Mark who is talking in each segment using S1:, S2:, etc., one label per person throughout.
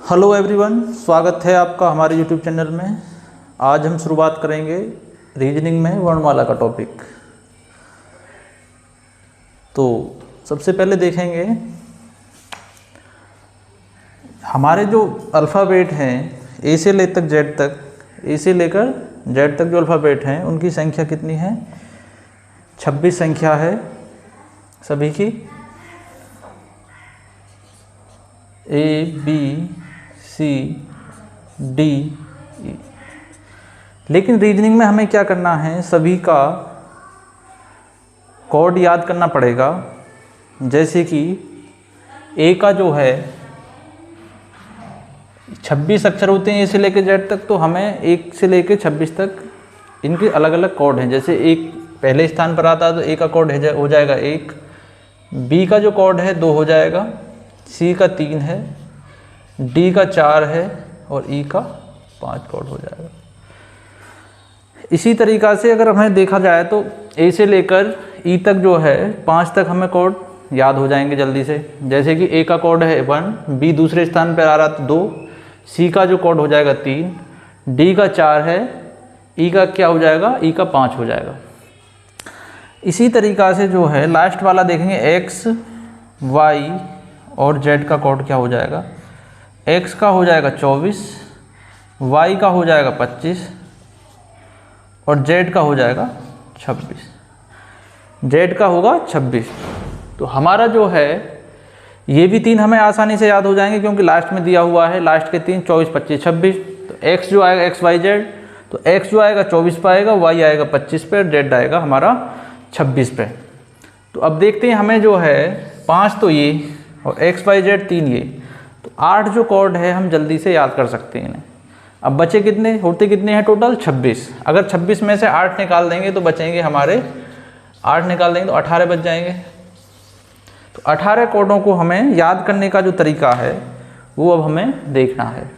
S1: Hello everyone, स्वागत है आपका हमारे यूट्यूब चैनल में। आज हम शुरुआत करेंगे रीजनिंग में वर्णमाला का टॉपिक। तो सबसे पहले देखेंगे हमारे जो अल्फ़ाबेट हैं ए से ले तक जेड तक, ए से लेकर जेड तक जो अल्फ़ाबेट हैं उनकी संख्या कितनी है। 26 संख्या है सभी की, ए बी सी डी ई। लेकिन रीजनिंग में हमें क्या करना है, सभी का कोड याद करना पड़ेगा। जैसे कि ए का जो है 26 अक्षर होते हैं ए से लेकर जेड तक, तो हमें 1 से लेकर 26 तक इनके अलग अलग कोड हैं। जैसे एक पहले स्थान पर आता है तो ए का कोड हो जाएगा 1, बी का जो कोड है 2 हो जाएगा, सी का 3 है, डी का 4 है और ई का 5 कोड हो जाएगा। इसी तरीक़ा से अगर हमें देखा जाए तो ए से लेकर ई तक जो है 5 तक हमें कोड याद हो जाएंगे जल्दी से। जैसे कि ए का कोड है 1, बी दूसरे स्थान पर आ रहा तो 2, सी का जो कोड हो जाएगा 3, डी का 4 है, ई का क्या हो जाएगा, ई का 5 हो जाएगा। इसी तरीक़ा से जो है लास्ट वाला देखेंगे एक्स वाई और जेड का कोड क्या हो जाएगा। एक्स का हो जाएगा 24, वाई का हो जाएगा 25 और जेड का हो जाएगा 26। जेड का होगा 26। तो हमारा जो है ये भी 3 हमें आसानी से याद हो जाएंगे क्योंकि लास्ट में दिया हुआ है, लास्ट के 3 24 25 26। तो एक्स जो आएगा एक्स वाई जेड, तो एक्स जो आएगा 24 पे आएगा, वाई आएगा 25 पे, जेड आएगा हमारा 26 पे। तो अब देखते हैं हमें जो है 5 तो ये और एक्स वाई जेड 3 ये, तो 8 जो कोड है हम जल्दी से याद कर सकते हैं इन्हें। अब बचे कितने होते, कितने हैं टोटल 26। अगर 26 में से 8 निकाल देंगे तो बचेंगे हमारे, 8 निकाल देंगे तो 18 बच जाएंगे। तो 18 कोडों को हमें याद करने का जो तरीका है वो अब हमें देखना है।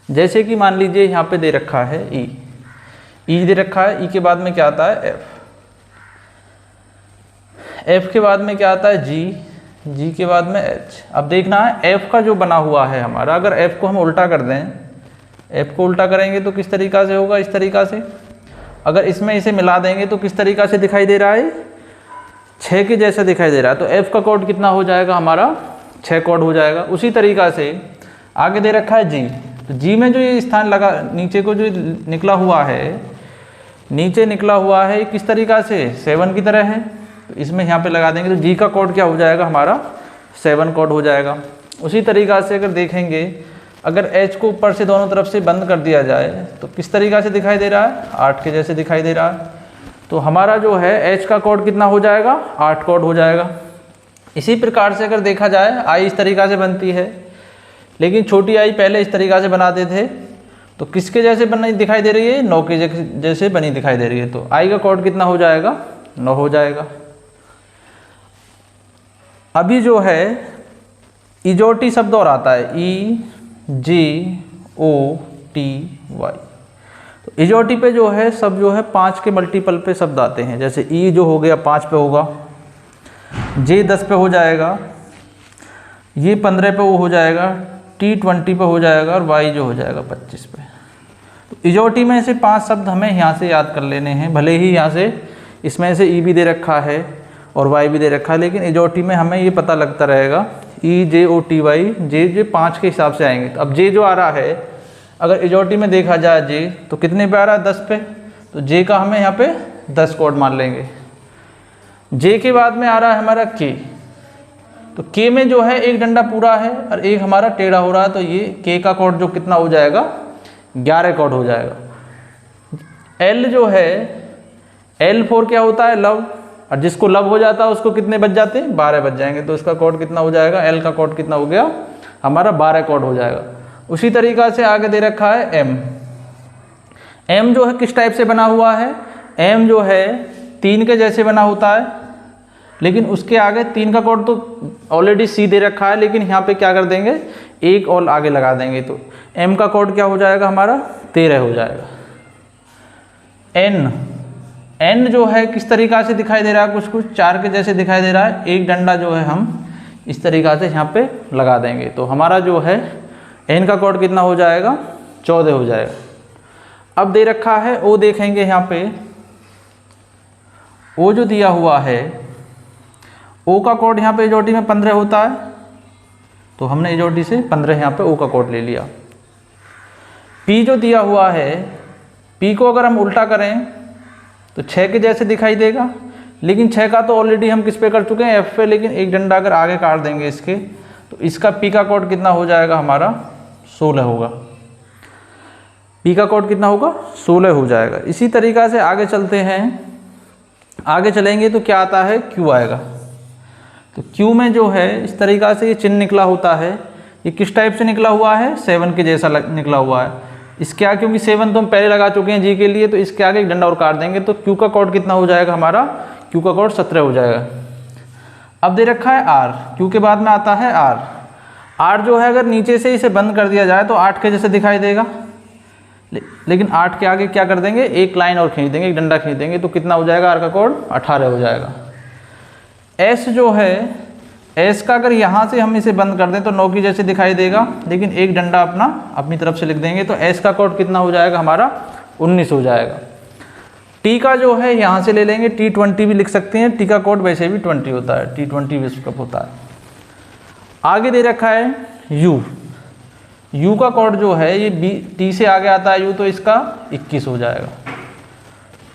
S1: जैसे कि मान लीजिए यहाँ पे दे रखा है ई, ई दे रखा है, ई के बाद में क्या आता है एफ, एफ के बाद में क्या आता है जी, जी के बाद में एच। अब देखना है एफ का जो बना हुआ है हमारा, अगर एफ को हम उल्टा कर दें, एफ को उल्टा करेंगे तो किस तरीक़ा से होगा, इस तरीक़ा से। अगर इसमें इसे मिला देंगे तो किस तरीक़ा से दिखाई दे रहा है, 6 के जैसा दिखाई दे रहा है। तो एफ का कोड कितना हो जाएगा हमारा, 6 कोड हो जाएगा। उसी तरीक़ा से आगे दे रखा है जी, तो जी में जो ये स्थान लगा, नीचे को जो निकला हुआ है, नीचे निकला हुआ है किस तरीक़ा से 7 की तरह है, तो इसमें यहाँ पे लगा देंगे तो जी का कोड क्या हो जाएगा हमारा 7 कोड हो जाएगा। उसी तरीक़ा से अगर देखेंगे, अगर एच को ऊपर से दोनों तरफ से बंद कर दिया जाए तो किस तरीक़ा से दिखाई दे रहा है, 8 के जैसे दिखाई दे रहा है। तो हमारा जो है एच का कोड कितना हो जाएगा, 8 कोड हो जाएगा। इसी प्रकार से अगर देखा जाए आई इस तरीक़ा से बनती है, लेकिन छोटी आई पहले इस तरीक़ा से बनाते थे, तो किसके जैसे बनी दिखाई दे रही है, 9 के जैसे बनी दिखाई दे रही है। तो आई का कोड कितना हो जाएगा, 9 हो जाएगा। अभी जो है इजोटी शब्द और आता है, ई जी ओ टी वाई। तो इजोटी पे जो है सब जो है 5 के मल्टीपल पे शब्द आते हैं। जैसे ई जो हो गया 5 पे होगा, जे 10 पे हो जाएगा, ये 15 पे वो हो जाएगा, टी 20 पे हो जाएगा और वाई जो हो जाएगा 25 पे। तो इजोटी में से 5 शब्द हमें यहाँ से याद कर लेने हैं। भले ही यहाँ से इसमें से ई भी दे रखा है और वाई भी दे रखा है, लेकिन इजोटी में हमें ये पता लगता रहेगा ई जे ओ टी वाई, जे 5 के हिसाब से आएंगे। तो अब जे जो आ रहा है, अगर इजोटी में देखा जाए जे तो कितने पे आ रहा है, 10 पे, तो जे का हमें यहाँ पे 10 कोड मान लेंगे। जे के बाद में आ रहा है हमारा के, तो के में जो है एक डंडा पूरा है और एक हमारा टेढ़ा हो रहा है, तो ये के का कोड जो कितना हो जाएगा, 11 कोड हो जाएगा। एल जो है, एल फोर क्या होता है, लव, और जिसको लव हो जाता है उसको कितने बच जाते हैं, 12 बच जाएंगे। तो इसका कोड कितना हो जाएगा, एल का कोड कितना हो गया हमारा 12 कोड हो जाएगा। उसी तरीक़ा से आगे दे रखा है एम, एम जो है किस टाइप से बना हुआ है, एम जो है 3 के जैसे बना होता है, लेकिन उसके आगे 3 का कोड तो ऑलरेडी सी दे रखा है, लेकिन यहाँ पे क्या कर देंगे, एक और आगे लगा देंगे। तो एम का कोड क्या हो जाएगा हमारा 13 हो जाएगा। एन, एन जो है किस तरीक़ा से दिखाई दे रहा है, कुछ कुछ 4 के जैसे दिखाई दे रहा है। एक डंडा जो है हम इस तरीक़ा से यहाँ पे लगा देंगे, तो हमारा जो है एन का कोड कितना हो जाएगा, 14 हो जाएगा। अब दे रखा है ओ, देखेंगे यहाँ पे ओ जो दिया हुआ है, ओ का कोड यहाँ पे एजोटी में 15 होता है, तो हमने एजोटी से 15 यहाँ पे ओ का कोड ले लिया। पी जो दिया हुआ है, पी को अगर हम उल्टा करें तो 6 के जैसे दिखाई देगा, लेकिन 6 का तो ऑलरेडी हम किस पे कर चुके हैं, एफ पे, लेकिन एक डंडा अगर आगे काट देंगे इसके, तो इसका पी का कोड कितना हो जाएगा हमारा, 16 होगा। पी का कोड कितना होगा, 16 हो जाएगा। इसी तरीक़ा से आगे चलते हैं, आगे चलेंगे तो क्या आता है, क्यू आएगा। तो क्यू में जो है इस तरीक़ा से ये चिन्ह निकला होता है, ये किस टाइप से निकला हुआ है, 7 के जैसा निकला हुआ है। इसके आगे, क्योंकि 7 तो हम पहले लगा चुके हैं जी के लिए, तो इसके आगे एक डंडा और काट देंगे, तो क्यू का कोड कितना हो जाएगा हमारा, क्यू का कोड 17 हो जाएगा। अब दे रखा है आर, क्यू के बाद में आता है आर। आर जो है अगर नीचे से इसे बंद कर दिया जाए तो 8 के जैसे दिखाई देगा, लेकिन 8 के आगे क्या कर देंगे, एक लाइन और खींच देंगे, एक डंडा खींच देंगे, तो कितना हो जाएगा, आर का कोड 18 हो जाएगा। एस जो है, एस का अगर यहाँ से हम इसे बंद कर दें तो 9 की जैसे दिखाई देगा, लेकिन एक डंडा अपनी तरफ से लिख देंगे, तो एस का कोड कितना हो जाएगा हमारा, 19 हो जाएगा। टी का जो है यहाँ से ले लेंगे, T20 भी लिख सकते हैं, टी का कोड वैसे भी 20 होता है, T20 विश्व कप होता है। आगे दे रखा है यू, यू का कोड जो है ये टी से आगे आता है यू, तो इसका 21 हो जाएगा।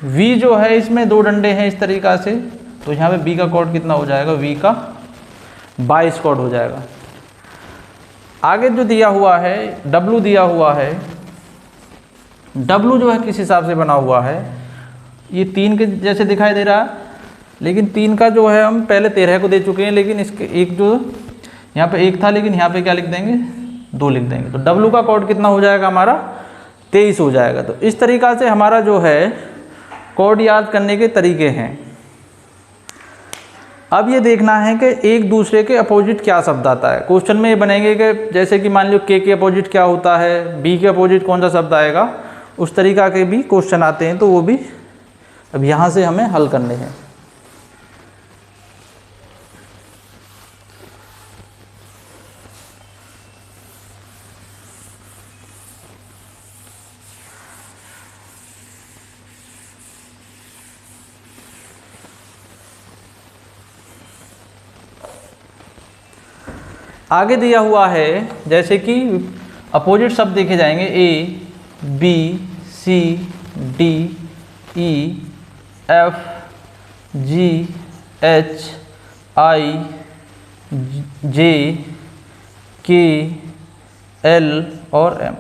S1: वी जो है इसमें 2 डंडे हैं इस तरीक़ा से, तो यहाँ पे बी का कोड कितना हो जाएगा, वी का 22 कोड हो जाएगा। आगे जो दिया हुआ है, डब्लू दिया हुआ है, डब्लू जो है किस हिसाब से बना हुआ है, ये 3 के जैसे दिखाई दे रहा है, लेकिन 3 का जो है हम पहले 13 को दे चुके हैं, लेकिन इसके एक जो यहाँ पे 1 था, लेकिन यहाँ पे क्या लिख देंगे, 2 लिख देंगे, तो डब्लू का कोड कितना हो जाएगा हमारा, 23 हो जाएगा। तो इस तरीक़ा से हमारा जो है कोड याद करने के तरीके हैं। अब ये देखना है कि एक दूसरे के अपोजिट क्या शब्द आता है। क्वेश्चन में ये बनेंगे कि जैसे कि मान लो के अपोजिट क्या होता है, बी के अपोजिट कौन सा शब्द आएगा, उस तरीक़ा के भी क्वेश्चन आते हैं, तो वो भी अब यहाँ से हमें हल करने हैं। आगे दिया हुआ है जैसे कि अपोजिट शब्द देखे जाएंगे, A B C D E F G H I J K L और एम।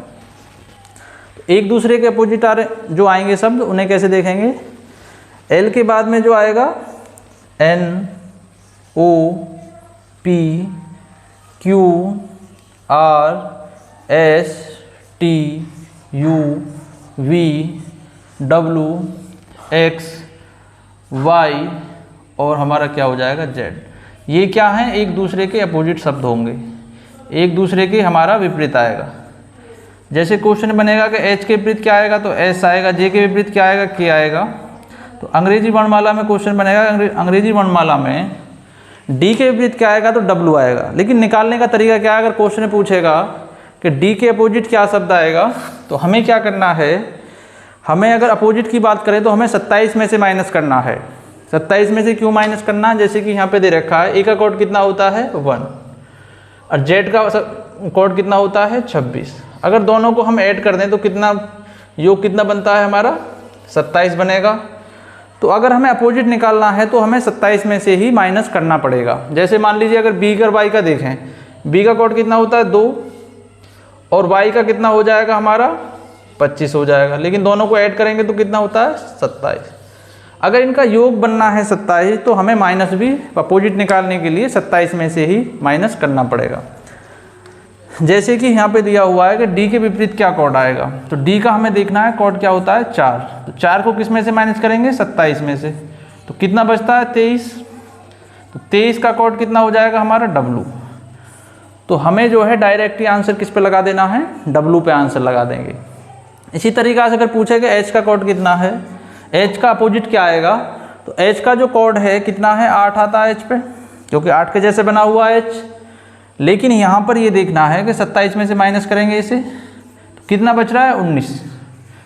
S1: एक दूसरे के अपोजिट जो आएंगे शब्द, उन्हें कैसे देखेंगे, एल के बाद में जो आएगा N O P Q R S T U V W X Y और हमारा क्या हो जाएगा, जेड। ये क्या है, एक दूसरे के अपोजिट शब्द होंगे, एक दूसरे के हमारा विपरीत आएगा। जैसे क्वेश्चन बनेगा कि एच के विपरीत क्या आएगा, तो एस आएगा, जे के विपरीत क्या आएगा, के आएगा। तो अंग्रेजी वर्णमाला में क्वेश्चन बनेगा, अंग्रेजी वर्णमाला में डी के विपरीत क्या आएगा, तो डब्लू आएगा। लेकिन निकालने का तरीका क्या है, अगर क्वेश्चन पूछेगा कि डी के अपोजिट क्या शब्द आएगा, तो हमें क्या करना है, हमें अगर अपोजिट की बात करें तो हमें 27 में से माइनस करना है। 27 में से क्यों माइनस करना है, जैसे कि यहाँ पे दे रखा है, ए का कोड कितना होता है 1 और जेड का कोड कितना होता है 26। अगर दोनों को हम ऐड कर दें तो कितना योग कितना बनता है हमारा, 27 बनेगा। तो अगर हमें अपोजिट निकालना है तो हमें 27 में से ही माइनस करना पड़ेगा। जैसे मान लीजिए अगर बी और वाई का देखें, बी का कोड कितना होता है 2 और वाई का कितना हो जाएगा हमारा 25 हो जाएगा, लेकिन दोनों को ऐड करेंगे तो कितना होता है 27। अगर इनका योग बनना है 27 तो हमें माइनस भी अपोजिट निकालने के लिए 27 में से ही माइनस करना पड़ेगा। जैसे कि यहाँ पे दिया हुआ है कि डी के विपरीत क्या कोड आएगा, तो डी का हमें देखना है कोड क्या होता है 4। तो 4 को किस में से माइनस करेंगे 27 में से, तो कितना बचता है 23। तो 23 का कोड कितना हो जाएगा हमारा डब्लू। तो हमें जो है डायरेक्ट ही आंसर किस पे लगा देना है, डब्लू पे आंसर लगा देंगे। इसी तरीक़ा से अगर पूछे कि एच का कोड कितना है, एच का अपोजिट क्या आएगा, तो एच का जो कोड है कितना है 8 आता है एच पे, क्योंकि 8 के जैसे बना हुआ है एच। लेकिन यहाँ पर ये देखना है कि 27 में से माइनस करेंगे इसे तो कितना बच रहा है 19।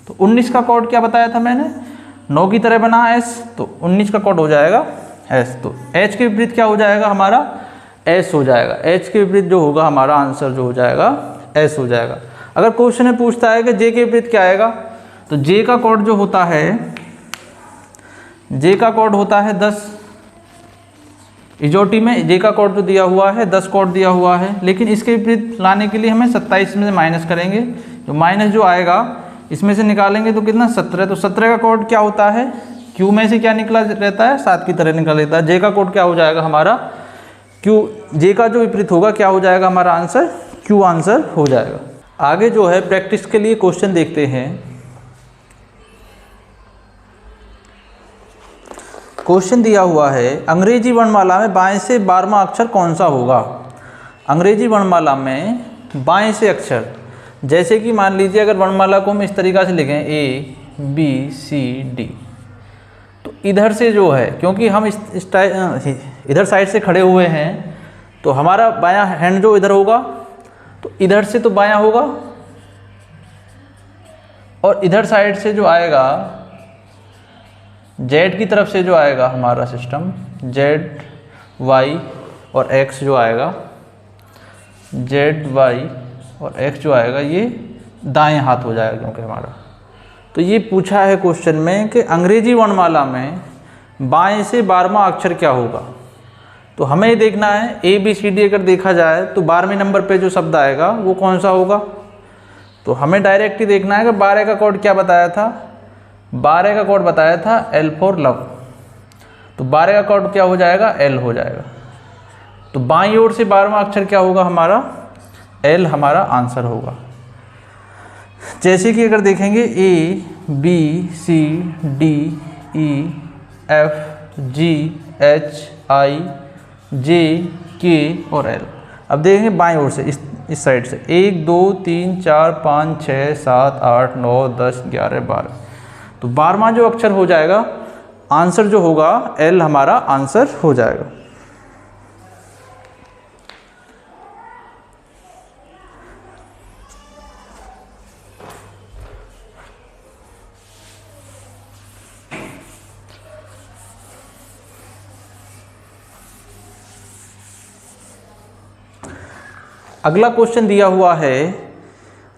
S1: तो 19 का कोड क्या बताया था मैंने, 9 की तरह बना S, तो 19 का कोड हो जाएगा S। तो H के विपरीत क्या हो जाएगा हमारा S हो जाएगा। H के विपरीत जो होगा हमारा आंसर जो हो जाएगा S हो जाएगा। अगर क्वेश्चन में पूछता है कि J के विपरीत क्या आएगा, तो J का कोड जो होता है, J का कोड होता है 10। इजोटी में J का कोड जो दिया हुआ है 10 कोड दिया हुआ है, लेकिन इसके विपरीत लाने के लिए हमें 27 में से माइनस करेंगे। जो माइनस जो आएगा इसमें से निकालेंगे तो कितना 17। तो 17 का कोड क्या होता है, Q में से क्या निकला रहता है 7 की तरह निकल रहता है। J का कोड क्या हो जाएगा हमारा Q, J का जो विपरीत होगा क्या हो जाएगा हमारा आंसर Q आंसर हो जाएगा। आगे जो है प्रैक्टिस के लिए क्वेश्चन देखते हैं। क्वेश्चन दिया हुआ है अंग्रेजी वर्णमाला में बाएं से 12वां अक्षर कौन सा होगा। अंग्रेजी वर्णमाला में बाएं से अक्षर, जैसे कि मान लीजिए अगर वर्णमाला को हम इस तरीक़ा से लिखें ABCD, तो इधर से जो है, क्योंकि हम इधर साइड से खड़े हुए हैं तो हमारा बायां हैंड जो इधर होगा तो इधर से तो बायां होगा, और इधर साइड से जो आएगा Z की तरफ से जो आएगा हमारा सिस्टम Z Y और X जो आएगा, Z Y और X जो आएगा ये दाएं हाथ हो जाएगा क्योंकि हमारा। तो ये पूछा है क्वेश्चन में कि अंग्रेजी वर्णमाला में बाएं से 12वां अक्षर क्या होगा। तो हमें ये देखना है ABCD अगर देखा जाए तो 12वें नंबर पे जो शब्द आएगा वो कौन सा होगा। तो हमें डायरेक्ट ही देखना है कि 12 का कोड क्या बताया था, 12 का कोड बताया था L फॉर लव। तो 12 का कोड क्या हो जाएगा L हो जाएगा। तो बाईं ओर से 12वां अक्षर क्या होगा हमारा L हमारा आंसर होगा। जैसे कि अगर देखेंगे ABCDEFGHIJK और L। अब देखेंगे बाईं ओर से इस साइड से 1 2 3 4 5 6 7 8 9 10 11 12। तो 12वां जो अक्षर हो जाएगा आंसर जो होगा L हमारा आंसर हो जाएगा। अगला क्वेश्चन दिया हुआ है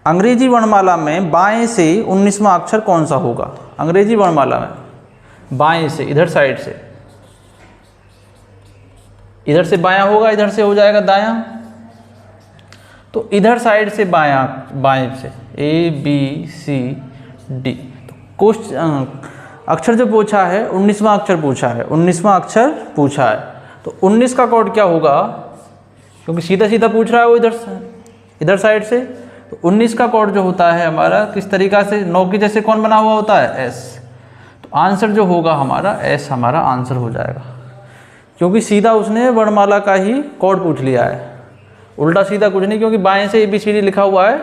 S1: अंग्रेजी वर्णमाला में बाएं से 19वां अक्षर कौन सा होगा। अंग्रेजी वर्णमाला में बाएं से, इधर साइड से, इधर से बायां होगा, इधर से हो जाएगा दायां। तो इधर साइड से बायां, बाएं से ABCD। तो क्वेश्चन अक्षर जो पूछा है 19वां अक्षर पूछा है, 19वां अक्षर पूछा है। तो 19 का कोड क्या होगा, क्योंकि सीधा सीधा पूछ रहा है वो इधर साइड से। तो 19 का कोड जो होता है हमारा किस तरीक़ा से 9 के जैसे कौन बना हुआ होता है S। तो आंसर जो होगा हमारा S हमारा आंसर हो जाएगा, क्योंकि सीधा उसने वर्णमाला का ही कोड पूछ लिया है, उल्टा सीधा कुछ नहीं। क्योंकि बाएं से ABCD लिखा हुआ है,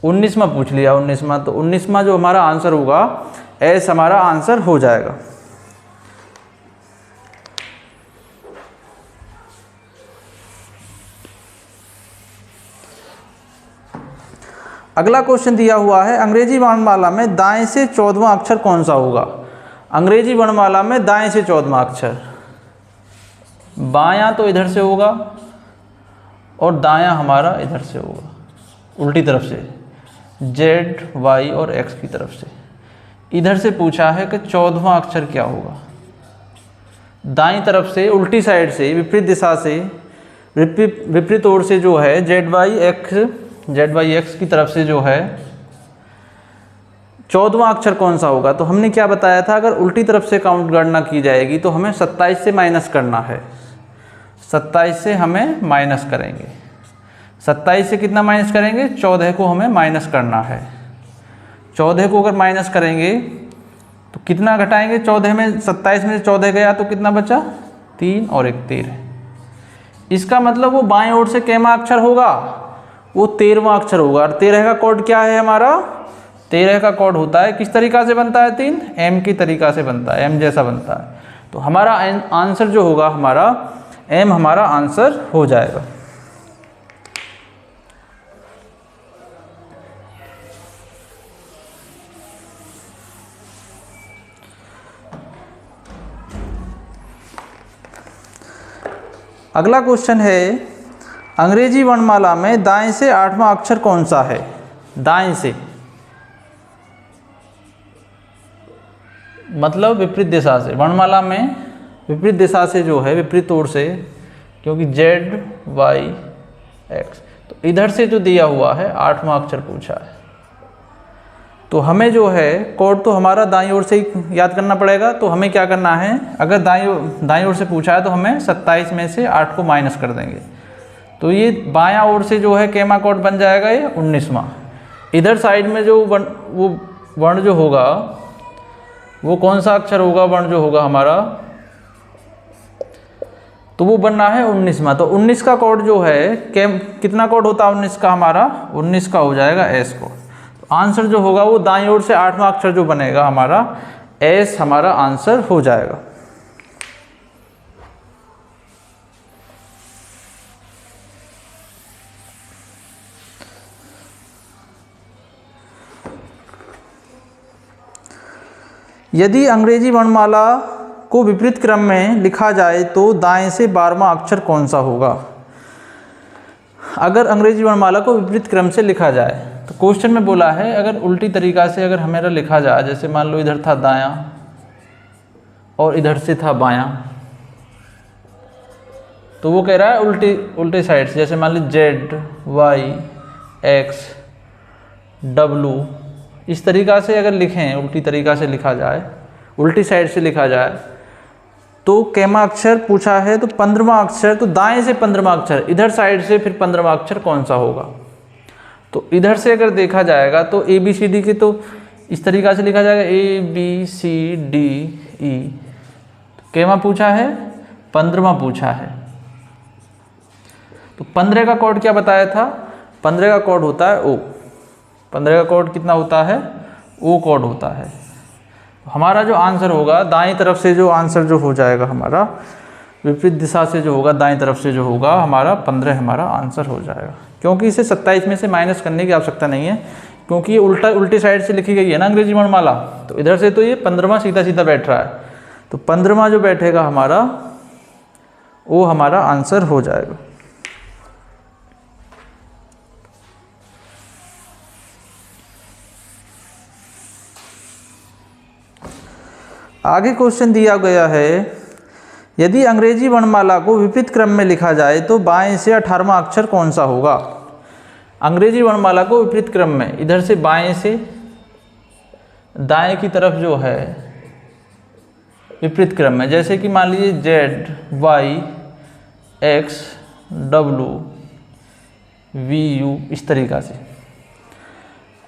S1: 19वां पूछ लिया 19वां। तो 19वां जो हमारा आंसर होगा S हमारा आंसर हो जाएगा। अगला क्वेश्चन दिया हुआ है अंग्रेजी वर्णमाला में दाएं से 14वां अक्षर कौन सा होगा। अंग्रेजी वर्णमाला में दाएं से 14वां अक्षर, बायां तो इधर से होगा और दायां हमारा इधर से होगा, उल्टी तरफ से Z Y और X की तरफ से। इधर से पूछा है कि 14वां अक्षर क्या होगा। दाईं तरफ से उल्टी साइड से विपरीत दिशा से विपरीत ओर से जो है ZYX की तरफ से जो है 14वां अक्षर कौन सा होगा। तो हमने क्या बताया था, अगर उल्टी तरफ से काउंट गणना की जाएगी तो हमें 27 से माइनस करना है। 27 से हमें माइनस करेंगे, 27 से कितना माइनस करेंगे 14 को हमें माइनस करना है। 14 को अगर माइनस करेंगे तो कितना घटाएंगे, 14 में 27 में से 14 गया तो कितना बचा 3 और 1 13। इसका मतलब वो बाएं ओर से कैमा अक्षर होगा, वो 13वां अक्षर होगा। और 13 का कोड क्या है हमारा, 13 का कोड होता है किस तरीक़ा से बनता है 3 M की तरीक़ा से बनता है, M जैसा बनता है। तो हमारा आंसर जो होगा हमारा M हमारा आंसर हो जाएगा। अगला क्वेश्चन है, अंग्रेजी वर्णमाला में दाएं से 8वां अक्षर कौन सा है? दाएं से मतलब विपरीत दिशा से। वर्णमाला में विपरीत दिशा से जो है, विपरीत ओर से, क्योंकि Z Y X, तो इधर से जो दिया हुआ है 8वां अक्षर पूछा है, तो हमें जो है कोड तो हमारा दाईं ओर से ही याद करना पड़ेगा। तो हमें क्या करना है, अगर दाईं ओर से पूछा है तो हमें 27 में से 8 को माइनस कर देंगे, तो ये बायां ओर से जो है केमा कोड बन जाएगा ये 19वां। इधर साइड में जो वो वर्ण जो होगा, वो कौन सा अक्षर होगा, वर्ण जो होगा हमारा, तो वो बनना है 19वां। तो 19 का कोड जो है, कितना कोड होता है 19 का हमारा? 19 का हो जाएगा S कोड। तो आंसर जो होगा वो दाईं ओर से 8वां अक्षर जो बनेगा हमारा S हमारा आंसर हो जाएगा। यदि अंग्रेजी वर्णमाला को विपरीत क्रम में लिखा जाए तो दाएं से 12वां अक्षर कौन सा होगा? अगर अंग्रेजी वर्णमाला को विपरीत क्रम से लिखा जाए, तो क्वेश्चन में बोला है अगर उल्टी तरीका से अगर हमारा लिखा जाए, जैसे मान लो इधर था दायां और इधर से था बायां, तो वो कह रहा है उल्टे साइड से, जैसे मान लो Z Y X W, इस तरीका से अगर लिखें, उल्टी तरीका से लिखा जाए, उल्टी साइड से लिखा जाए, तो केमा अक्षर पूछा है, तो 15वां अक्षर, तो दाएं से 15वां अक्षर, इधर साइड से फिर 15वां अक्षर कौन सा होगा? तो इधर से अगर देखा जाएगा तो ABCD के तो इस तरीका से लिखा जाएगा ABCDE, केमा पूछा है, 15वां पूछा है। तो 15 का कोड क्या बताया था? 15 का कोड होता है O। 15 का कोड कितना होता है? O कोड होता है। हमारा जो आंसर होगा दाईं तरफ से, जो आंसर जो हो जाएगा हमारा विपरीत दिशा से जो होगा, दाईं तरफ से जो होगा हमारा 15 हमारा आंसर हो जाएगा। क्योंकि इसे 27 में से माइनस करने की आवश्यकता नहीं है, क्योंकि ये उल्टी साइड से लिखी गई है ना अंग्रेजी वर्णमाला, तो इधर से तो ये 15वां सीधा सीधा बैठ रहा है, तो 15वां जो बैठेगा हमारा वो हमारा आंसर हो जाएगा। आगे क्वेश्चन दिया गया है, यदि अंग्रेजी वर्णमाला को विपरीत क्रम में लिखा जाए तो बाएं से 18वां अक्षर कौन सा होगा? अंग्रेजी वर्णमाला को विपरीत क्रम में, इधर से बाएं से दाएं की तरफ जो है विपरीत क्रम में, जैसे कि मान लीजिए Z Y X W V U, इस तरीका से,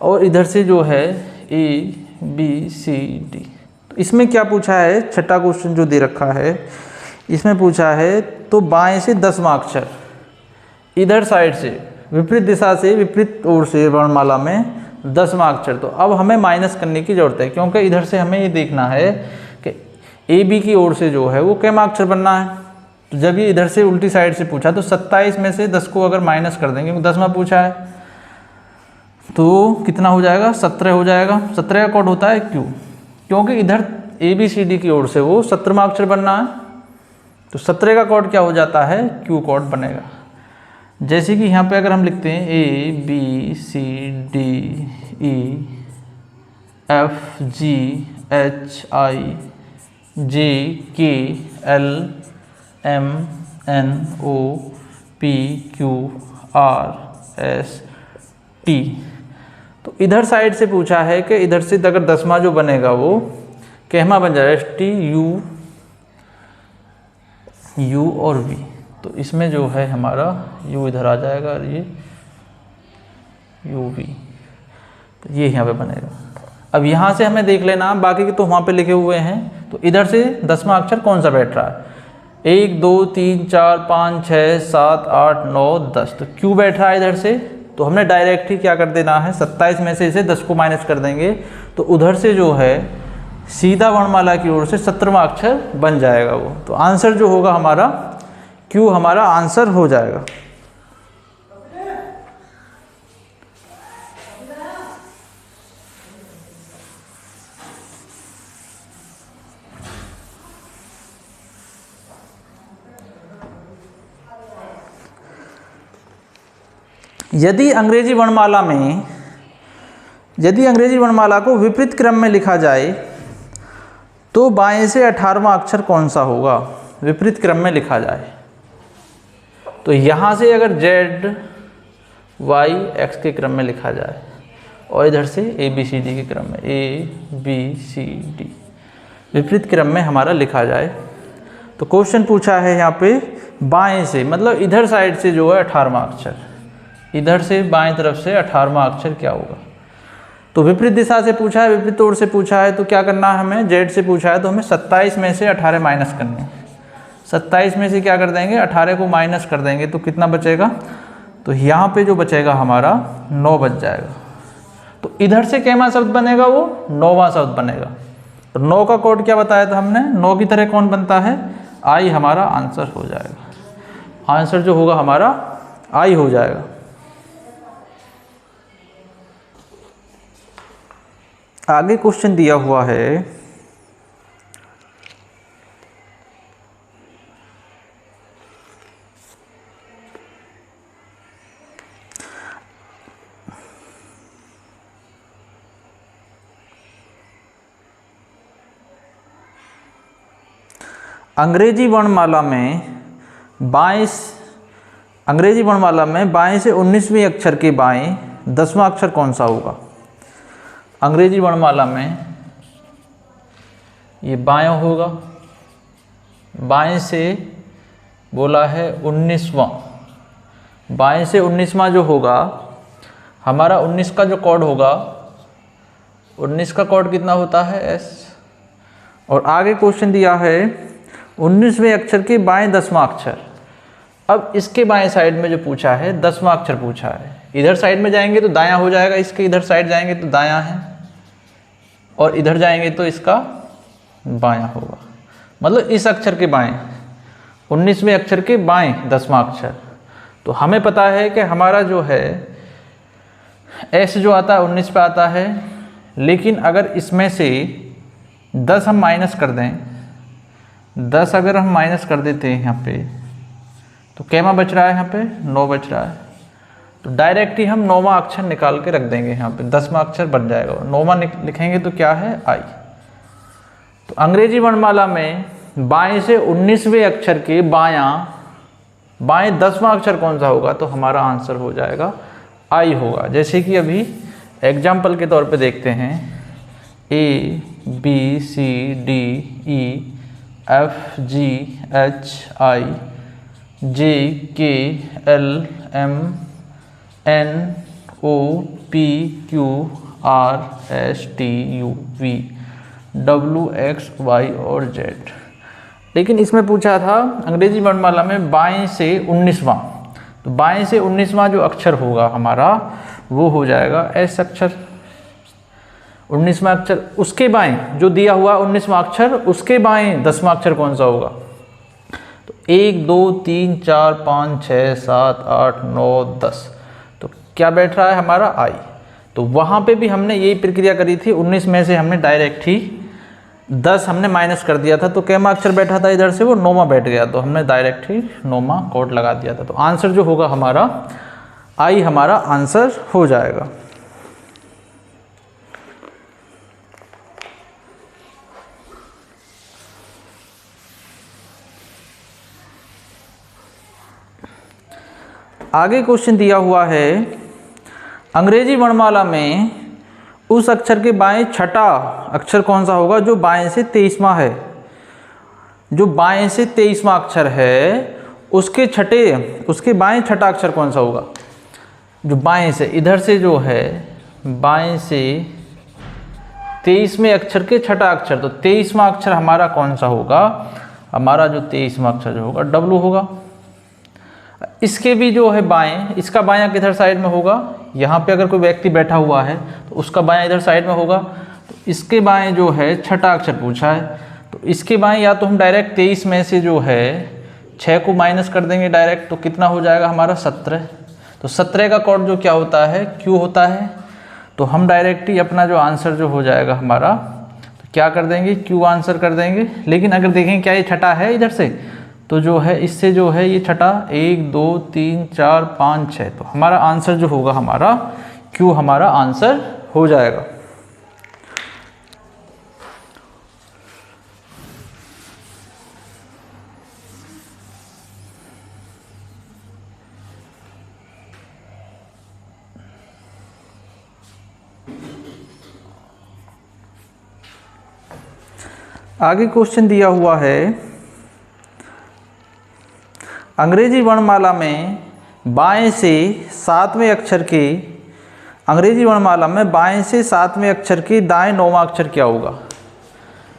S1: और इधर से जो है A B C D। इसमें क्या पूछा है, छठा क्वेश्चन जो दे रखा है, इसमें पूछा है तो बाएं से 10वां अक्षर, इधर साइड से विपरीत दिशा से, विपरीत ओर से वर्णमाला में 10वां अक्षर। तो अब हमें माइनस करने की जरूरत है, क्योंकि इधर से हमें ये देखना है कि AB की ओर से जो है वो कैमा अक्षर बनना है। तो जब ये इधर से उल्टी साइड से पूछा तो 27 में से 10 को अगर माइनस कर देंगे, 10वां पूछा है, तो कितना हो जाएगा? 17 हो जाएगा। 17 का कोड होता है Q, क्योंकि इधर ABCD की ओर से वो 17वां अक्षर बनना है, तो 17 का कोड क्या हो जाता है? Q कोड बनेगा। जैसे कि यहाँ पे अगर हम लिखते हैं ABCDEFGHIJKLMNOPQRST, तो इधर साइड से पूछा है कि इधर से अगर 10वां जो बनेगा वो कहमा बन जाएगा ST U और V, तो इसमें जो है हमारा U इधर आ जाएगा और ये UV, तो ये यहाँ पे बनेगा। अब यहाँ से हमें देख लेना, बाकी के तो वहाँ पे लिखे हुए हैं, तो इधर से 10वां अक्षर कौन सा बैठ रहा है? 1 2 3 4 5 6 7 8 9 10, तो Q बैठ रहा है इधर से, तो हमने डायरेक्ट ही क्या कर देना है, 27 में से इसे 10 को माइनस कर देंगे, तो उधर से जो है सीधा वर्णमाला की ओर से 17वां अक्षर बन जाएगा वो। तो आंसर जो होगा हमारा Q हमारा आंसर हो जाएगा। यदि अंग्रेजी वर्णमाला को विपरीत क्रम में लिखा जाए तो बाएं से 18वां अक्षर कौन सा होगा? विपरीत क्रम में लिखा जाए तो यहाँ से अगर Z, Y, X के क्रम में लिखा जाए और इधर से ABCD के क्रम में ABCD विपरीत क्रम में हमारा लिखा जाए तो क्वेश्चन पूछा है यहाँ पे बाएं से, मतलब इधर साइड से जो है 18वां अक्षर, इधर से बाएं तरफ से 18वां अक्षर क्या होगा? तो विपरीत दिशा से पूछा है, विपरीत ओर से पूछा है तो क्या करना है हमें? Z से पूछा है तो हमें 27 में से 18 माइनस करने हैं। 27 में से क्या कर देंगे? 18 को माइनस कर देंगे तो कितना बचेगा? तो यहाँ पे जो बचेगा हमारा 9 बच जाएगा। तो इधर से कैमा शब्द बनेगा? वो 9वां शब्द बनेगा। तो 9 का कोड क्या बताया था हमने? 9 की तरह कौन बनता है? I हमारा आंसर हो जाएगा। आंसर जो होगा हमारा I हो जाएगा। आगे क्वेश्चन दिया हुआ है अंग्रेजी वर्णमाला में बाएं से 19वें अक्षर के बाएं 10वां अक्षर कौन सा होगा? अंग्रेजी वर्णमाला में ये बायां होगा, बाएं से बोला है 19वां, बाएं से 19वां जो होगा हमारा 19 का जो कोड होगा, 19 का कोड कितना होता है? S। और आगे क्वेश्चन दिया है 19वें अक्षर के बाएं 10वां अक्षर। अब इसके बाएं साइड में जो पूछा है 10वां अक्षर पूछा है, इधर साइड में जाएंगे तो दायां हो जाएगा, इसके इधर साइड जाएंगे तो दायां है और इधर जाएंगे तो इसका बायां होगा। मतलब इस अक्षर के बाएं 19वें अक्षर के बाएं 10वां अक्षर। तो हमें पता है कि हमारा जो है S जो आता है 19 पे आता है, लेकिन अगर इसमें से 10 हम माइनस कर दें, 10 अगर हम माइनस कर देते हैं यहाँ पे तो कैमा बच रहा है? यहाँ पे 9 बच रहा है। तो डायरेक्ट ही हम 9वां अक्षर निकाल के रख देंगे यहाँ पे, 10वां अक्षर बन जाएगा। 9वां लिखेंगे तो क्या है? I। तो अंग्रेजी वर्णमाला में बाएं से 19वें अक्षर के बाएं 10वां अक्षर कौन सा होगा? तो हमारा आंसर हो जाएगा I होगा। जैसे कि अभी एग्जाम्पल के तौर पे देखते हैं ABCDEFGHIJKLMNOPQRSTUV WXY और Z। लेकिन इसमें पूछा था अंग्रेजी वर्णमाला में बाएं से 19वां, तो बाएं से 19वां जो अक्षर होगा हमारा वो हो जाएगा S अक्षर। 19वां अक्षर उसके बाएं जो दिया हुआ 19वां अक्षर, उसके बाएं 10वां अक्षर कौन सा होगा? तो 1 2 3 4 5 6 7 8 9 10। तो क्या बैठ रहा है हमारा? I। तो वहाँ पे भी हमने यही प्रक्रिया करी थी, 19 में से हमने डायरेक्ट ही 10 हमने माइनस कर दिया था, तो कैमा अक्षर बैठा था इधर से वो 9वां बैठ गया, तो हमने डायरेक्ट ही 9वां कोड लगा दिया था। तो आंसर जो होगा हमारा I हमारा आंसर हो जाएगा। आगे क्वेश्चन दिया हुआ है अंग्रेजी वर्णमाला में उस अक्षर के बाएं छठा अक्षर कौन सा होगा जो बाएं से 23वां है? जो बाएं से 23वां अक्षर है उसके बाएं छठा अक्षर कौन सा होगा? जो बाएं से इधर से जो है बाएं से 23वें अक्षर के छठा अक्षर, तो 23वां अक्षर हमारा कौन सा होगा? हमारा जो 23वां अक्षर जो होगा W होगा। इसके भी जो है बाएं, इसका बायां किधर साइड में होगा? यहाँ पे अगर कोई व्यक्ति बैठा हुआ है तो उसका बायां इधर साइड में होगा। तो इसके बाएं जो है छठा अक्षर पूछा है, तो इसके बाएं या तो हम डायरेक्ट 23 में से जो है 6 को माइनस कर देंगे डायरेक्ट, तो कितना हो जाएगा हमारा 17। तो 17 का कोड जो क्या होता है? Q होता है। तो हम डायरेक्ट ही अपना जो आंसर जो हो जाएगा हमारा, तो क्या कर देंगे? Q आंसर कर देंगे। लेकिन अगर देखें क्या ये छठा है इधर से, तो जो है इससे जो है ये छठा 1 2 3 4 5 6, तो हमारा आंसर जो होगा हमारा क्यू हमारा आंसर हो जाएगा। आगे क्वेश्चन दिया हुआ है, अंग्रेजी वर्णमाला में बाएं से सातवें अक्षर के अंग्रेजी वर्णमाला में बाएं से सातवें अक्षर के दाएं नौवां अक्षर क्या होगा?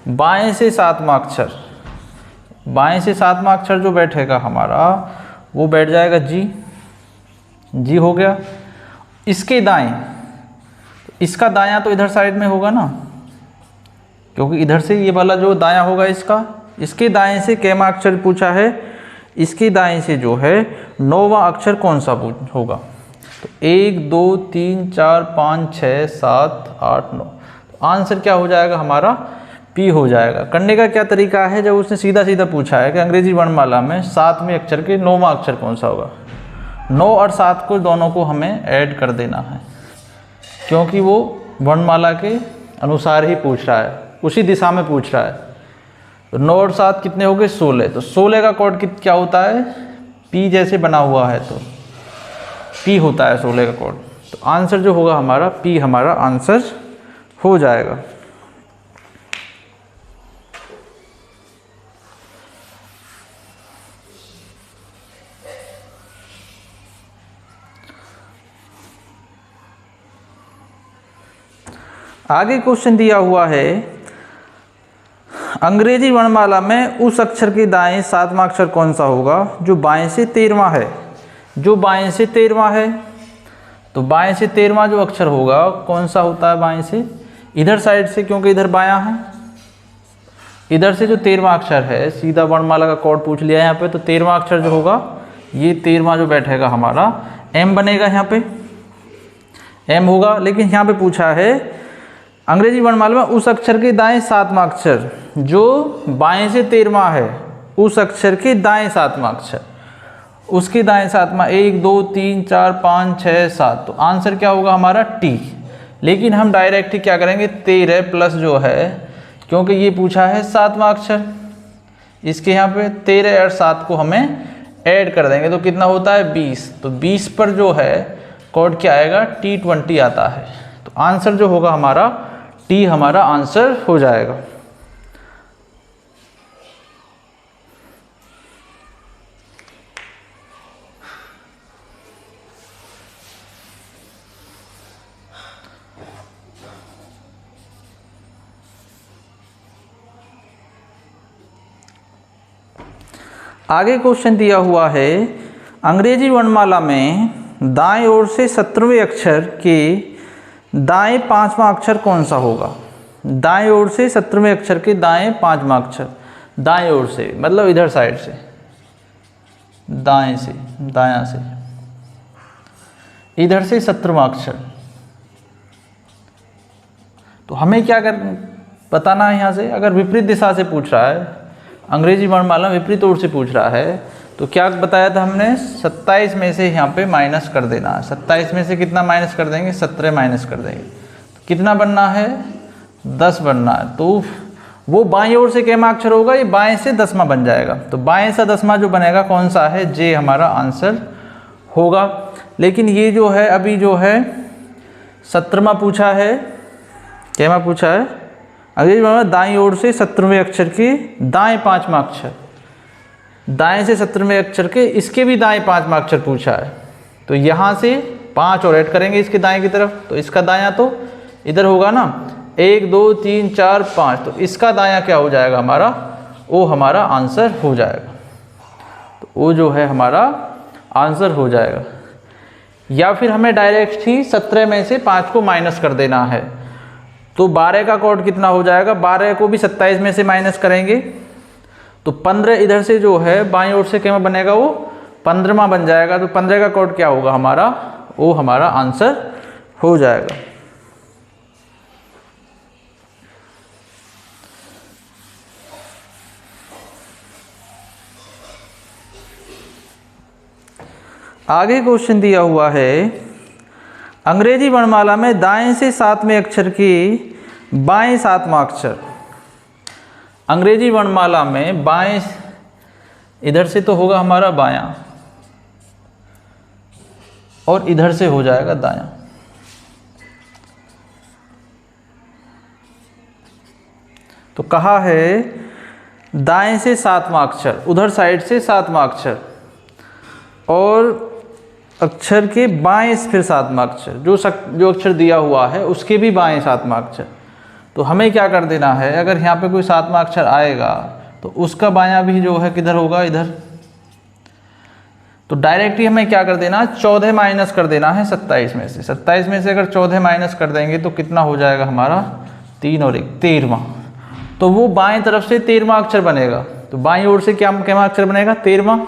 S1: बाएं से सातवां अक्षर, बाएं से सातवां अक्षर जो बैठेगा हमारा वो बैठ जाएगा जी, जी हो गया। इसके दाएं, इसका दायां तो इधर साइड में होगा ना, क्योंकि इधर से ये वाला जो दायां होगा इसका, इसके दाएं से कैमा अक्षर पूछा है, इसके दाएं से जो है नौवां अक्षर कौन सा होगा? तो 1 2 3 4 5 6 7 8 9, तो आंसर क्या हो जाएगा हमारा? पी हो जाएगा। करने का क्या तरीका है, जब उसने सीधा सीधा पूछा है कि अंग्रेजी वर्णमाला में सातवें अक्षर के नौवां अक्षर कौन सा होगा, 9 और 7 को दोनों को हमें ऐड कर देना है, क्योंकि वो वर्णमाला के अनुसार ही पूछ रहा है, उसी दिशा में पूछ रहा है। तो 9 और 7 कितने हो गए? 16। तो 16 का कोड क्या होता है? पी जैसे बना हुआ है तो पी होता है 16 का कोड। तो आंसर जो होगा हमारा पी हमारा आंसर हो जाएगा। आगे क्वेश्चन दिया हुआ है, अंग्रेजी वर्णमाला में उस अक्षर के दाएं सातवां अक्षर कौन सा होगा जो बाएं से 13वां है? जो बाएं से 13वां है, तो बाएं से 13वां जो अक्षर होगा कौन सा होता है बाएं से? इधर साइड से, क्योंकि इधर बायां है। इधर से जो 13वां अक्षर है, सीधा वर्णमाला का कोड पूछ लिया है यहाँ पे, तो 13वां अक्षर जो होगा ये 13वां जो बैठेगा हमारा एम बनेगा, यहाँ पे एम होगा। लेकिन यहाँ पे पूछा है अंग्रेजी वर्णमाला में उस अक्षर के दाएं सातवां अक्षर जो बाएं से 13वां है, उस अक्षर के दाएं सातवां अक्षर, उसके दाएं सातवां 1 2 3 4 5 6 7, तो आंसर क्या होगा हमारा? टी। लेकिन हम डायरेक्ट ही क्या करेंगे? 13 प्लस जो है, क्योंकि ये पूछा है सातवां अक्षर, इसके यहाँ पे 13 और 7 को हमें ऐड कर देंगे, तो कितना होता है? 20। तो 20 पर जो है कोड क्या आएगा? T20 आता है। तो आंसर जो होगा हमारा टी हमारा आंसर हो जाएगा। आगे क्वेश्चन दिया हुआ है, अंग्रेजी वर्णमाला में दाएं ओर से 17वें अक्षर के दाएं पांचवां अक्षर कौन सा होगा? दाएं ओर से 17वें अक्षर के दाएं पांचवां अक्षर, दाएं ओर से मतलब इधर साइड से, दाएं से, दायां से, इधर से 17वां अक्षर। तो हमें क्या बताना है यहाँ से? अगर विपरीत दिशा से पूछ रहा है, अंग्रेजी वर्णमाला विपरीत ओर से पूछ रहा है, तो क्या बताया था हमने? 27 में से यहाँ पे माइनस कर देना है। 27 में से कितना माइनस कर देंगे? 17 माइनस कर देंगे। तो कितना बनना है? 10 बनना है। तो वो बाईं ओर से कैमा अक्षर होगा, ये बाएं से 10वां बन जाएगा। तो बाएं से 10वां जो बनेगा कौन सा है? जे हमारा आंसर होगा। लेकिन ये जो है अभी जो है 17वां पूछा है, कैमा पूछा है? अंग्रेजी में दाईं ओर से 17वें अक्षर के दाएं पांचवां अक्षर, दाएं से 17वें अक्षर के इसके भी दाएं पांचवां अक्षर पूछा है। तो यहाँ से 5 और ऐड करेंगे इसके दाएं की तरफ, तो इसका दायां तो इधर होगा ना, 1 2 3 4 5, तो इसका दायां क्या हो जाएगा हमारा? वो हमारा आंसर हो जाएगा। तो वो जो है हमारा आंसर हो जाएगा। या फिर हमें डायरेक्ट ही 17 में से 5 को माइनस कर देना है। तो 12 का कोड कितना हो जाएगा? 12 को भी 27 में से माइनस करेंगे, तो 15 इधर से जो है बाईं ओर से क्या बनेगा? वो 15वां बन जाएगा। तो 15 का कोड क्या होगा हमारा? वो हमारा आंसर हो जाएगा। आगे क्वेश्चन दिया हुआ है, अंग्रेजी वर्णमाला में दाएं से 7वें अक्षर के बाएं 7वां अक्षर। अंग्रेजी वर्णमाला में बाएं, इधर से तो होगा हमारा बायां और इधर से हो जाएगा दायां। तो कहा है दाएं से 7वां अक्षर, उधर साइड से 7वां अक्षर और अक्षर के बाएं फिर 7वां अक्षर, जो अक्षर दिया हुआ है उसके भी बाएं 7वां अक्षर। तो हमें क्या कर देना है, अगर यहाँ पे कोई 7वां अक्षर आएगा तो उसका बायां भी जो है किधर होगा, इधर। तो डायरेक्टली हमें क्या कर देना, 14 माइनस कर देना है 27 में से। 27 में से अगर 14 माइनस कर देंगे तो कितना हो जाएगा हमारा, 3 और 1 13वां। तो वो बाएं तरफ से 13वां अक्षर बनेगा। तो बाईं ओर से क्या अक्षर बनेगा, 13वां।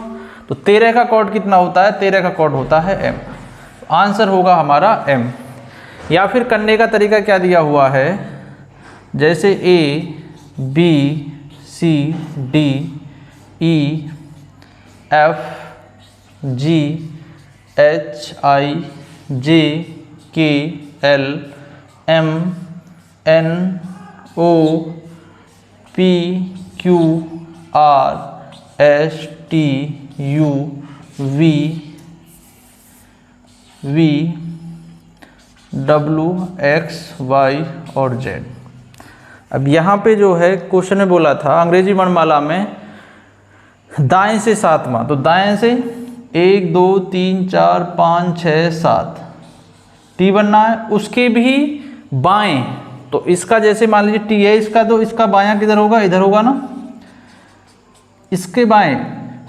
S1: तो 13 का कोड कितना होता है, 13 का कोड होता है m। आंसर होगा हमारा m। या फिर करने का तरीका क्या दिया हुआ है, जैसे A B C D E F G H I J K L M N O P Q R S T U V W X Y और Z। अब यहाँ पे जो है क्वेश्चन में बोला था अंग्रेजी वर्णमाला में दाएं से 7वां। तो दाएं से 1 2 3 4 5 6 7 टी बनना है, उसके भी बाएं। तो इसका जैसे मान लीजिए टी है इसका, तो इसका बायां किधर होगा, इधर होगा ना, इसके बाएं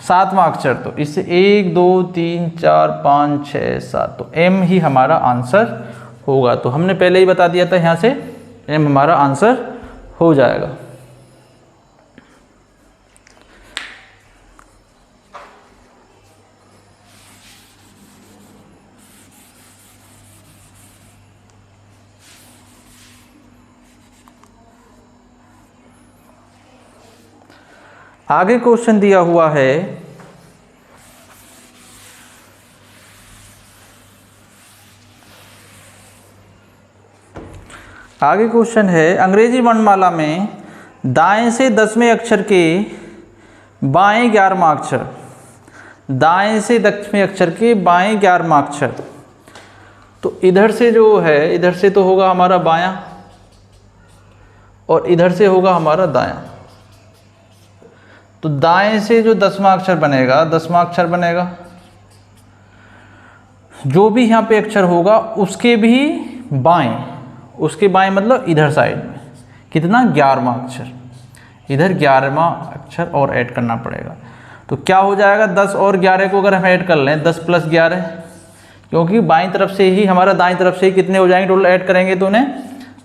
S1: 7वां अक्षर। तो इससे 1 2 3 4 5 6 7, तो m ही हमारा आंसर होगा। तो हमने पहले ही बता दिया था, यहाँ से m हमारा आंसर हो जाएगा। आगे क्वेश्चन दिया हुआ है, आगे क्वेश्चन है अंग्रेजी वर्णमाला में दाएं से 10वें अक्षर के बाएं 11वां अक्षर। दाएं से 10वें अक्षर के बाएं 11वां अक्षर। तो इधर से जो है, इधर से तो होगा हमारा बायां और इधर से होगा हमारा दायां। तो दाएं से जो 10वां अक्षर बनेगा, 10वां अक्षर बनेगा, जो भी यहाँ पे अक्षर होगा उसके भी बाएं, उसके बाएं मतलब इधर साइड में कितना, 11वां अक्षर। इधर 11वां अक्षर और ऐड करना पड़ेगा। तो क्या हो जाएगा, 10 और 11 को अगर हम ऐड कर लें, 10 + 11, क्योंकि बाईं तरफ से ही हमारा, दाईं तरफ से ही कितने हो जाएंगे टोटल ऐड करेंगे तो उन्हें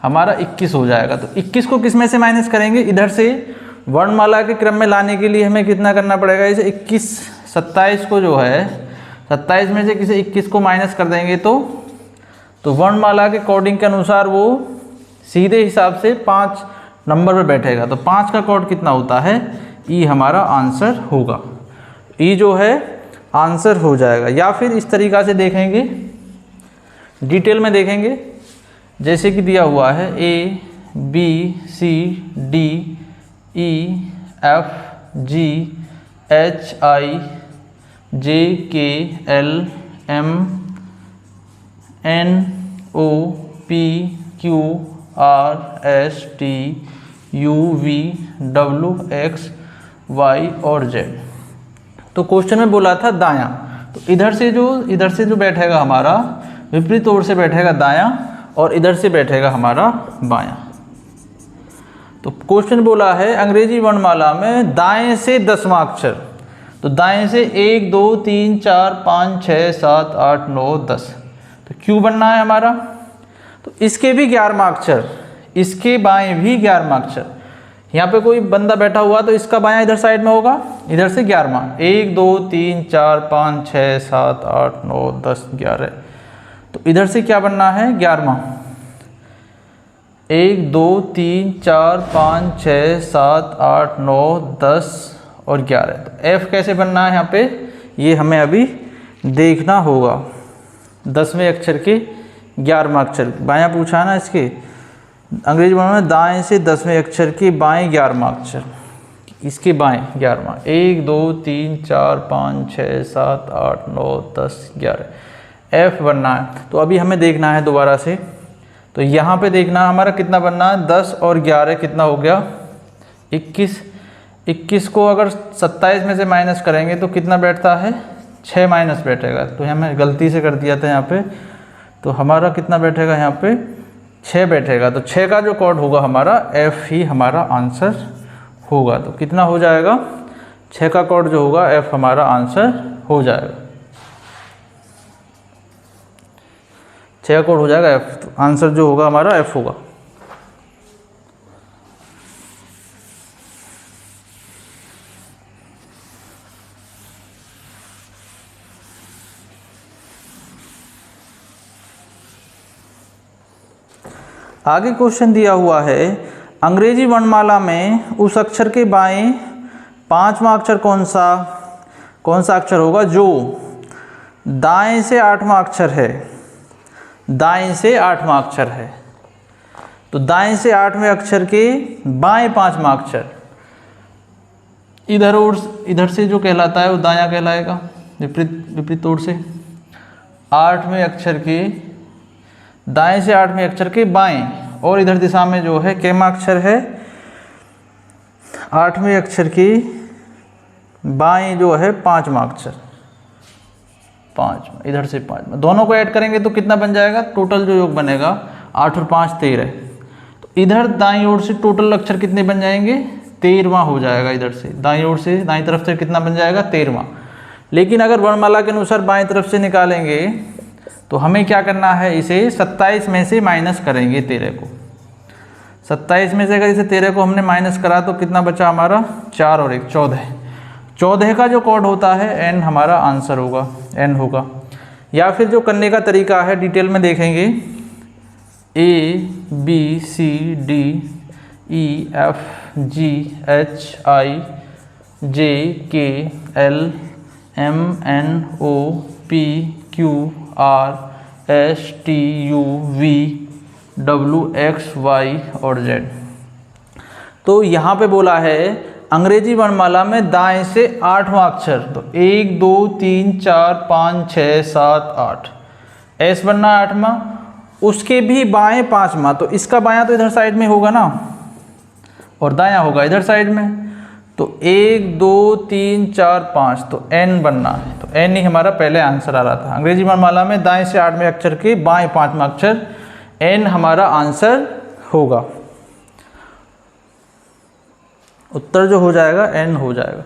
S1: हमारा 21 हो जाएगा। तो 21 को किस में से माइनस करेंगे, इधर से। वर्णमाला के क्रम में लाने के लिए हमें कितना करना पड़ेगा, इसे 21 27 को जो है 27 में से किसी 21 को माइनस कर देंगे तो वर्णमाला के कोडिंग के अनुसार वो सीधे हिसाब से 5 नंबर पर बैठेगा। तो 5 का कोड कितना होता है, ई हमारा आंसर होगा। ई जो है आंसर हो जाएगा। या फिर इस तरीक़ा से देखेंगे, डिटेल में देखेंगे, जैसे कि दिया हुआ है A B C D E F G H I J K L M N O P Q R S T U V W X Y और Z। तो क्वेश्चन में बोला था दायां, तो इधर से जो बैठेगा हमारा विपरीत ओर से बैठेगा दायां और इधर से बैठेगा हमारा बायां। तो क्वेश्चन बोला है अंग्रेजी वर्णमाला में दाएं से 10वां अक्षर। तो दाएं से 1 2 3 4 5 6 7 8 9 10, तो क्यू बनना है हमारा। तो इसके भी 11वां अक्षर, इसके बाएं भी 11वां अक्षर। यहाँ पे कोई बंदा बैठा हुआ तो इसका बायां इधर साइड में होगा, इधर से 11वां। 1 2 3 4 5 6 7 8 9 10 11, तो इधर से क्या बनना है, 11वां। 1 2 3 4 5 6 7 8 9 10 और 11। तो F कैसे बनना है यहाँ पे, ये हमें अभी देखना होगा 10वें अक्षर के 11वां अक्षर। बायां पूछा ना इसके, अंग्रेजी वर्णमाला में दाएं से 10वें अक्षर के बाएं 11वां अक्षर, इसके बाएं 11वां। 1 2 3 4 5 6 7 8 9 10 11 एफ बनना है। तो अभी हमें देखना है दोबारा से, तो यहाँ पे देखना हमारा कितना बनना है, 10 और 11 कितना हो गया 21। 21 को अगर 27 में से माइनस करेंगे तो कितना बैठता है, 6 माइनस बैठेगा। तो हमें गलती से कर दिया था यहाँ पे, तो हमारा कितना बैठेगा यहाँ पे 6 बैठेगा। तो 6 का जो कोड होगा हमारा एफ ही हमारा आंसर होगा। तो कितना हो जाएगा, 6 का कोड जो होगा एफ हमारा आंसर हो जाएगा। 6 का कोड हो जाएगा एफ, तो आंसर जो होगा हमारा एफ होगा। आगे क्वेश्चन दिया हुआ है, अंग्रेजी वर्णमाला में उस अक्षर के बाएं 5वां अक्षर कौन सा अक्षर होगा जो दाएं से 8वां अक्षर है। दाएं से 8वां अक्षर है, तो दाएं से 8वें अक्षर के बाएं 5वां अक्षर इधर और इधर से जो कहलाता है वो दायां कहलाएगा, विपरीत ओर से। 8वें अक्षर के दाएं से 8वें अक्षर के बाएं, और इधर दिशा में जो है केमा अक्षर है 8वें अक्षर की बाएं जो है 5वां अक्षर, 5 इधर से 5, दोनों को ऐड करेंगे तो कितना बन जाएगा, टोटल जो योग बनेगा 8 और 5 13। तो इधर दाईं ओर से टोटल अक्षर कितने बन जाएंगे, 13वां हो जाएगा। इधर से दाईं ओर से दाईं तरफ से कितना बन जाएगा 13वां। लेकिन अगर वर्णमाला के अनुसार बाएं तरफ से निकालेंगे तो हमें क्या करना है, इसे 27 में से माइनस करेंगे 13 को। 27 में से अगर इसे 13 को हमने माइनस करा तो कितना बचा हमारा, 4 और 1 14। 14 का जो कोड होता है एन हमारा आंसर होगा, एन होगा। या फिर जो करने का तरीका है डिटेल में देखेंगे, A B C D E F G H I J K L M N O P Q R S T U V W X Y और जेड। तो यहाँ पे बोला है अंग्रेजी वर्णमाला में दाएं से 8वां अक्षर, तो 1 2 3 4 5 6 7 8 एस बनना 8वां, उसके भी बाएं 5वां। तो इसका बायां तो इधर साइड में होगा ना, और दायां होगा इधर साइड में। तो 1 2 3 4 5, तो एन बनना है। तो एन ही हमारा पहले आंसर आ रहा था। अंग्रेजी वर्णमाला में दाएं से 8वें अक्षर के बाएं 5वां अक्षर एन हमारा आंसर होगा। उत्तर जो हो जाएगा एन हो जाएगा।